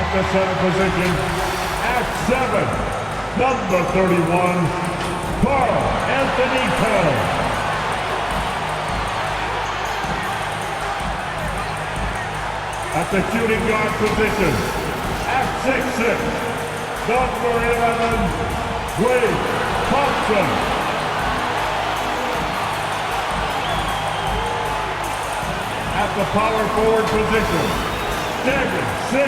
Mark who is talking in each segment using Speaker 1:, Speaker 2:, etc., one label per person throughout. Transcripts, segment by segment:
Speaker 1: At the center position, at 7, number 31, Carl Anthony Towns. At the shooting guard position, at 6'6", number 11, Wade Thompson. At the power forward position, standing 6'11",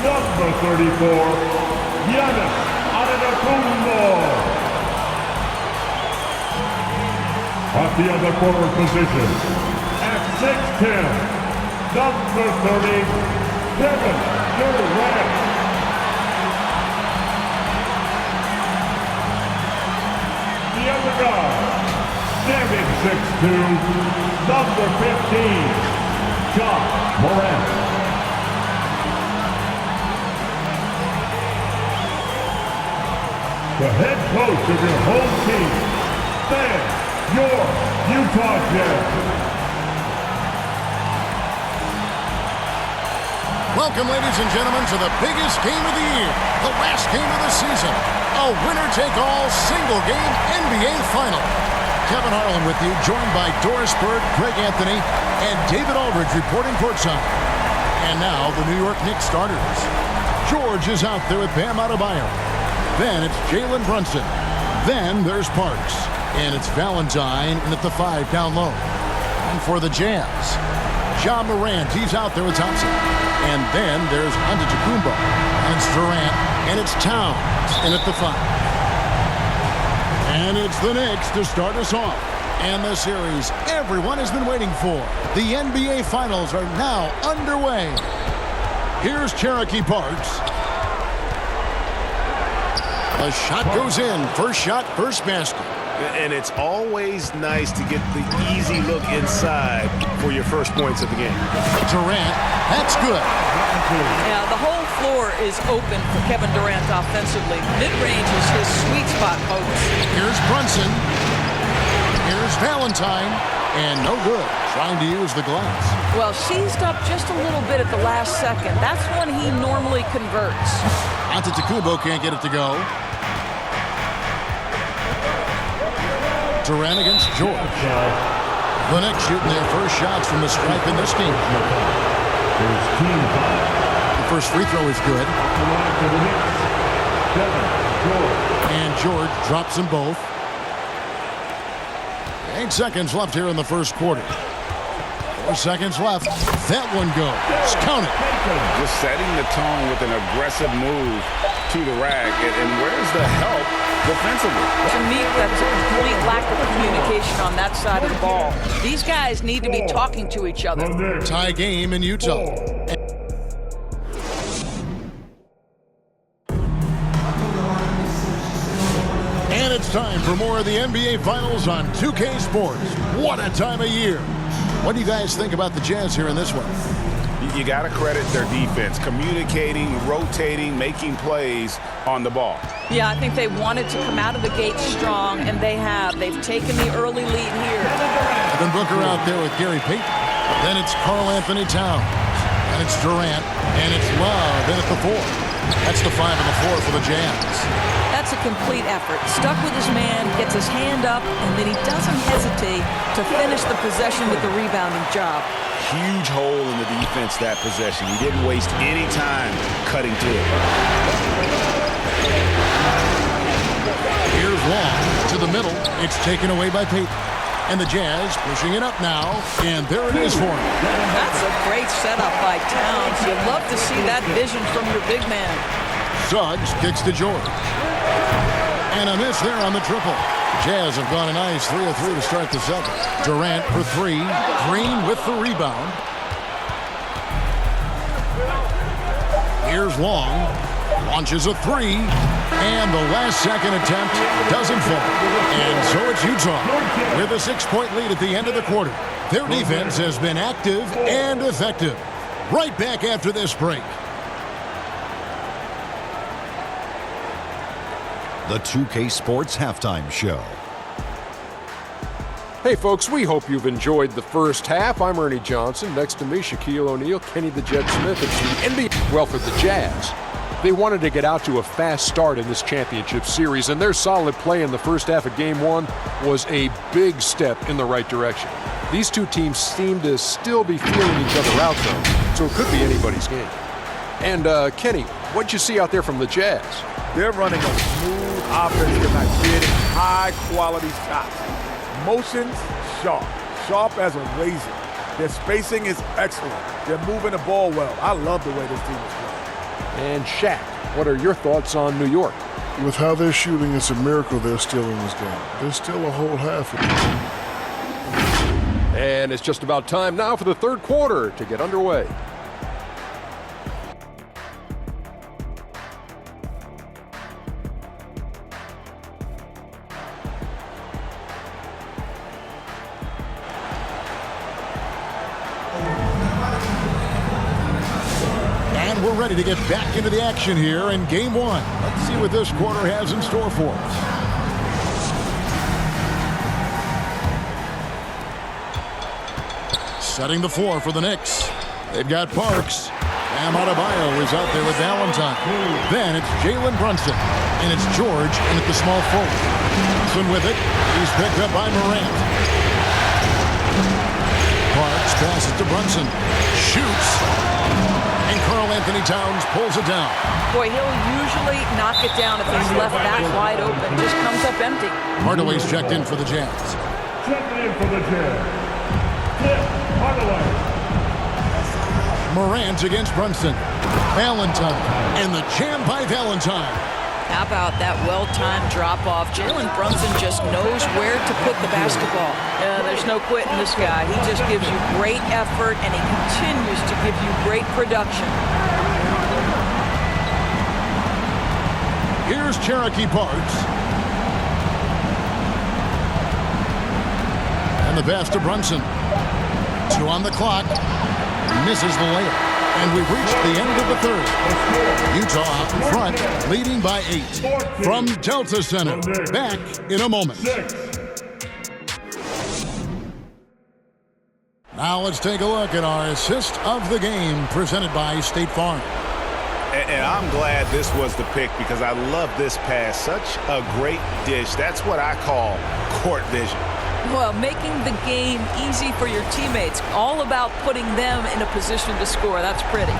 Speaker 1: number 34, Giannis Antetokounmpo. At the other forward position, at 6'10", number 30, Kevin Durant. The other guard, standing 6'2", number 15, Ja Morant. The head coach of your home team, and your Utah Jazz.
Speaker 2: Welcome, ladies and gentlemen, to the biggest game of the year, the last game of the season, a winner-take-all single-game NBA Final. Kevin Harlan with you, joined by Doris Burke, Greg Anthony, and David Aldridge reporting courtside. And now, the New York Knicks starters. George is out there with Bam Adebayo. Then it's Jalen Brunson. Then there's Parks. And it's Valentine in at the 5 down low. And for the Jazz, Ja Morant, he's out there with Thompson. And then there's Antetokounmpo. And it's Durant. And it's Towns in at the 5. And it's the Knicks to start us off. And the series everyone has been waiting for. The NBA Finals are now underway. Here's Cherokee Parks. The shot goes in. First shot, first basket.
Speaker 3: And it's always nice to get the easy look inside for your first points of the game.
Speaker 2: Durant, that's good.
Speaker 4: Yeah, the whole floor is open for Kevin Durant offensively. Mid-range is his sweet spot, folks.
Speaker 2: Here's Brunson. Here's Valentine. And no good. Trying to use the glass.
Speaker 4: Well, seized up just a little bit at the last second. That's when he normally converts.
Speaker 2: Antetokounmpo can't get it to go. Durant against George. The Knicks shooting their first shots from the stripe in this game. The first free throw is good. And George drops them both. 8 seconds left here in the first quarter. 4 seconds left. That one goes. Count it.
Speaker 3: Just setting the tone with an aggressive move to the rack. And where's the help defensively?
Speaker 4: To me, that's a complete lack of communication on that side of the ball. These guys need to be talking to each other.
Speaker 2: Tie game in Utah. And it's time for more of the NBA Finals on 2K Sports. What a time of year. What do you guys think about the Jazz here in this one?
Speaker 3: You got to credit their defense, communicating, rotating, making plays on the ball.
Speaker 4: Yeah, I think they wanted to come out of the gate strong, and they have. They've taken the early lead here.
Speaker 2: Then Booker out there with Gary Payton. Then it's Karl Anthony Towns. And it's Durant. And it's Love in at the 4. That's the 5 and the 4 for the Jazz.
Speaker 4: That's a complete effort. Stuck with his man, gets his hand up, and then he doesn't hesitate to finish the possession with the rebounding job.
Speaker 3: Huge hole in the defense that possession. He didn't waste any time cutting to it.
Speaker 2: Here's Long to the middle. It's taken away by Payton. And the Jazz pushing it up now. And there it is for him.
Speaker 4: That's a great setup by Towns. You'd love to see that vision from your big man.
Speaker 2: Suggs kicks to George. And a miss there on the triple. Jazz have gone a nice 3 of 3 to start the 7th. Durant for 3. Green with the rebound. Here's Long. Launches a 3. And the last second attempt doesn't fall. And so it's Utah with a 6-point lead at the end of the quarter. Their defense has been active and effective. Right back after this break.
Speaker 5: The 2K Sports Halftime Show. Hey folks, we hope you've enjoyed the first half. I'm Ernie Johnson. Next to me, Shaquille O'Neal, Kenny the Jet Smith. It's the NBA. Well, for the Jazz, they wanted to get out to a fast start in this championship series, and their solid play in the first half of Game 1 was a big step in the right direction. These two teams seem to still be feeling each other out, though, so it could be anybody's game. And, Kenny, what'd you see out there from the Jazz?
Speaker 6: They're running a smooth offense tonight, creating high-quality shots. Motions, sharp as a razor. Their spacing is excellent. They're moving the ball well. I love the way this team is playing.
Speaker 5: And Shaq, what are your thoughts on New York?
Speaker 7: With how they're shooting, it's a miracle they're still in this game. There's still a whole half of it.
Speaker 5: And it's just about time now for the third quarter to get underway.
Speaker 2: And we're ready to get back into the action here in Game 1. Let's see what this quarter has in store for us. Setting the floor for the Knicks. They've got Parks. Bam Adebayo is out there with Valentine. Then it's Jalen Brunson. And it's George in at the small forward. Brunson with it. He's picked up by Morant. Parks passes to Brunson. Shoots. And Karl Anthony Towns pulls it down.
Speaker 4: Boy, he'll usually knock it down if he's left that wide open. Just comes up empty.
Speaker 2: Hardaway's checked in for the Jazz.
Speaker 1: Checking in for the Jazz, Tim Hardaway.
Speaker 2: Morant against Brunson. Valentine. And the jam by Valentine.
Speaker 4: How about that well-timed drop-off? Jalen Brunson just knows where to put the basketball. There's no quitting this guy. He just gives you great effort, and he continues to give you great production.
Speaker 2: Here's Cherokee Parks. And the pass to Brunson. 2 on the clock. Misses the layup. And we've reached the end of the third. Utah out in front, leading by 8. From Delta Center, back in a moment. Now let's take a look at our assist of the game presented by State Farm.
Speaker 3: And I'm glad this was the pick because I love this pass. Such a great dish. That's what I call court vision.
Speaker 4: Well, making the game easy for your teammates. All about putting them in a position to score. That's pretty.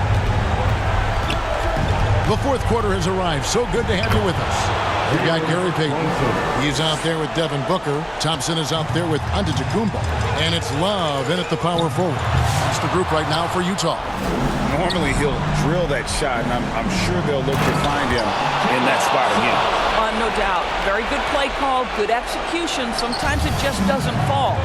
Speaker 2: The fourth quarter has arrived. So good to have you with us. We've got Gary Payton. He's out there with Devin Booker. Thompson is out there with Antetokounmpo. And it's Love in at the power forward. That's the group right now for Utah.
Speaker 3: Normally he'll drill that shot, and I'm sure they'll look to find him in that spot again.
Speaker 4: No doubt. Very good play call, good execution. Sometimes it just doesn't fall.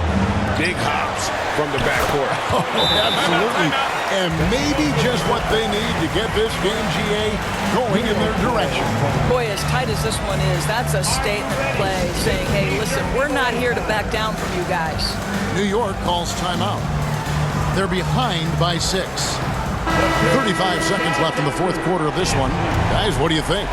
Speaker 3: Big hops from the backcourt.
Speaker 2: Absolutely. And maybe just what they need to get this game, GA, going in their direction.
Speaker 4: Boy, as tight as this one is, that's a statement play saying, hey, listen, we're not here to back down from you guys.
Speaker 2: New York calls timeout. They're behind by 6. 35 seconds left in the fourth quarter of this one. Guys, what do you think?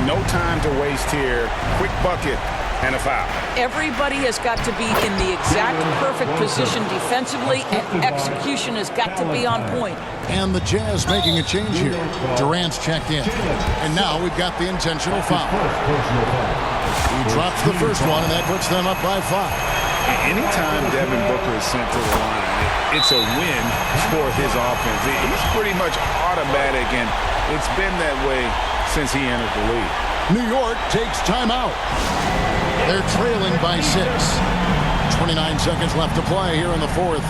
Speaker 3: No time to waste here. Quick bucket and a foul.
Speaker 4: Everybody has got to be in the exact perfect position defensively, and execution has got to be on point.
Speaker 2: And the Jazz making a change here. Durant's checked in. And now we've got the intentional foul. He drops the first one, and that puts them up by 5.
Speaker 3: Anytime Devin Booker is sent to the line, it's a win for his offense. He's pretty much automatic, and it's been that way since he entered the league.
Speaker 2: New York takes timeout. They're trailing by 6. 29 seconds left to play here in the fourth.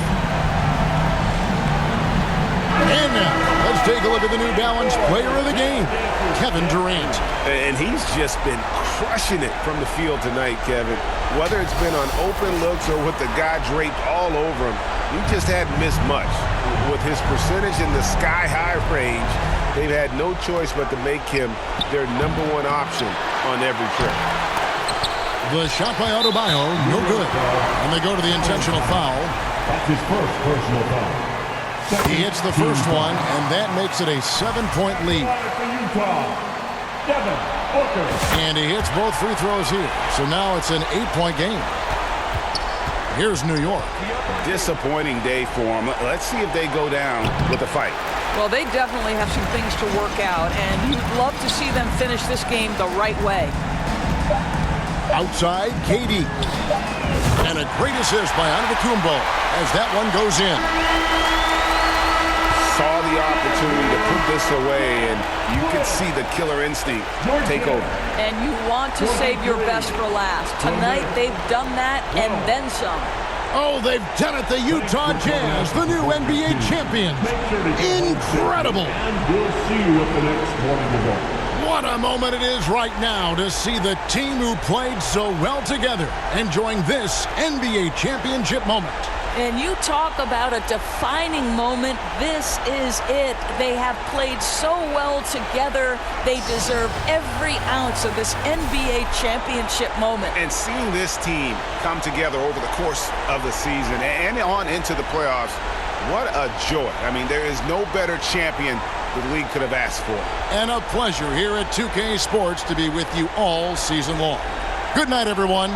Speaker 2: And now, let's take a look at the New Balance player of the game, Kevin Durant.
Speaker 8: And he's just been crushing it from the field tonight, Kevin. Whether it's been on open looks or with the guy draped all over him, he just hadn't missed much. With his percentage in the sky-high range, they've had no choice but to make him their #1 option on every trip.
Speaker 2: The shot by Adebayo, no good. And they go to the intentional foul.
Speaker 1: That's his first personal foul.
Speaker 2: He hits the first one, and that makes it a 7-point lead.
Speaker 1: For Utah, Devin Booker.
Speaker 2: And he hits both free throws here. So now it's an 8-point game. Here's New York.
Speaker 3: Disappointing day for them. Let's see if they go down with a fight.
Speaker 4: Well, they definitely have some things to work out, and you'd love to see them finish this game the right way.
Speaker 2: Outside, KD. And a great assist by Antetokounmpo as that one goes in.
Speaker 3: Saw the opportunity to put this away, and you could see the killer instinct take over.
Speaker 4: And you want to save your best for last. Tonight, they've done that and then some.
Speaker 2: Oh, they've done it, the Utah Jazz, the new NBA champions. Incredible.
Speaker 1: And we'll see you at the next morning event.
Speaker 2: What a moment it is right now to see the team who played so well together enjoying this NBA championship moment.
Speaker 4: And you talk about a defining moment. This is it. They have played so well together. They deserve every ounce of this NBA championship moment.
Speaker 3: And seeing this team come together over the course of the season and on into the playoffs, what a joy. I mean, there is no better champion the league could have asked for.
Speaker 2: And a pleasure here at 2K Sports to be with you all season long. Good night, everyone.